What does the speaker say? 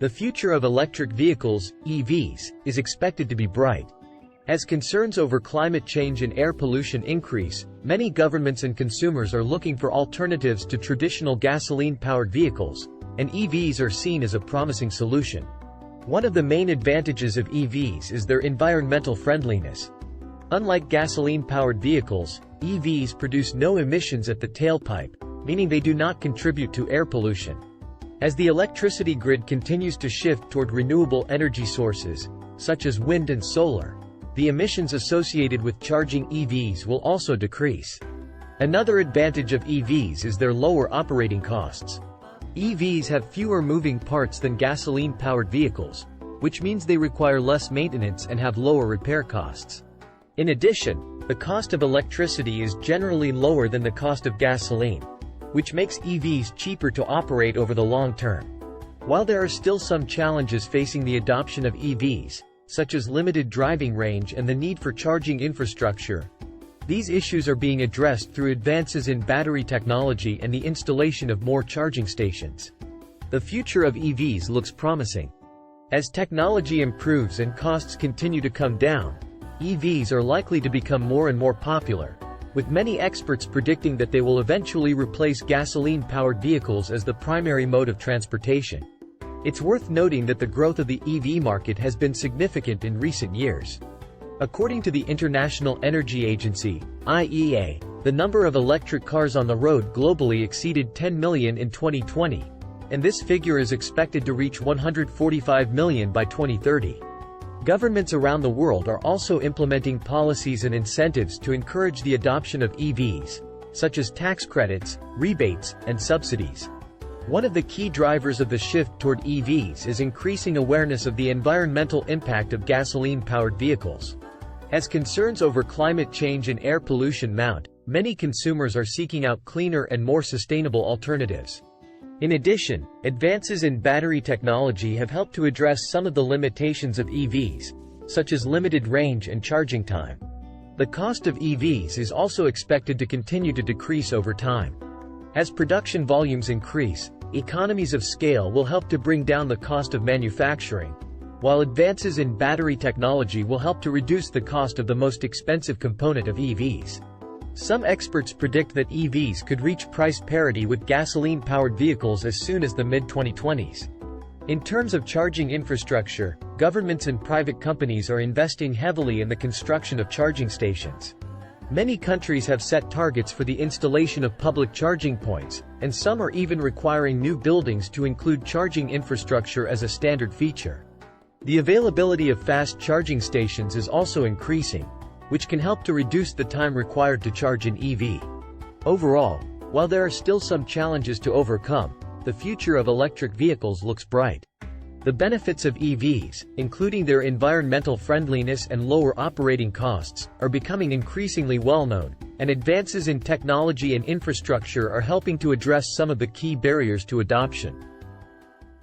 The future of electric vehicles, EVs, is expected to be bright. As concerns over climate change and air pollution increase, many governments and consumers are looking for alternatives to traditional gasoline-powered vehicles, and EVs are seen as a promising solution. One of the main advantages of EVs is their environmental friendliness. Unlike gasoline-powered vehicles, EVs produce no emissions at the tailpipe, meaning they do not contribute to air pollution. As the electricity grid continues to shift toward renewable energy sources, such as wind and solar, the emissions associated with charging EVs will also decrease. Another advantage of EVs is their lower operating costs. EVs have fewer moving parts than gasoline-powered vehicles, which means they require less maintenance and have lower repair costs. In addition, the cost of electricity is generally lower than the cost of gasoline, which makes EVs cheaper to operate over the long term. While there are still some challenges facing the adoption of EVs, such as limited driving range and the need for charging infrastructure, these issues are being addressed through advances in battery technology and the installation of more charging stations. The future of EVs looks promising. As technology improves and costs continue to come down, EVs are likely to become more and more popular, with many experts predicting that they will eventually replace gasoline-powered vehicles as the primary mode of transportation. It's worth noting that the growth of the EV market has been significant in recent years. According to the International Energy Agency, IEA, the number of electric cars on the road globally exceeded 10 million in 2020, and this figure is expected to reach 145 million by 2030. Governments around the world are also implementing policies and incentives to encourage the adoption of EVs, such as tax credits, rebates, and subsidies. One of the key drivers of the shift toward EVs is increasing awareness of the environmental impact of gasoline-powered vehicles. As concerns over climate change and air pollution mount, many consumers are seeking out cleaner and more sustainable alternatives. In addition, advances in battery technology have helped to address some of the limitations of EVs, such as limited range and charging time. The cost of EVs is also expected to continue to decrease over time. As production volumes increase, economies of scale will help to bring down the cost of manufacturing, while advances in battery technology will help to reduce the cost of the most expensive component of EVs. Some experts predict that EVs could reach price parity with gasoline-powered vehicles as soon as the mid-2020s. In terms of charging infrastructure, governments and private companies are investing heavily in the construction of charging stations. Many countries have set targets for the installation of public charging points, and some are even requiring new buildings to include charging infrastructure as a standard feature. The availability of fast charging stations is also increasing, which can help to reduce the time required to charge an EV. Overall, while there are still some challenges to overcome, the future of electric vehicles looks bright. The benefits of EVs, including their environmental friendliness and lower operating costs, are becoming increasingly well-known, and advances in technology and infrastructure are helping to address some of the key barriers to adoption.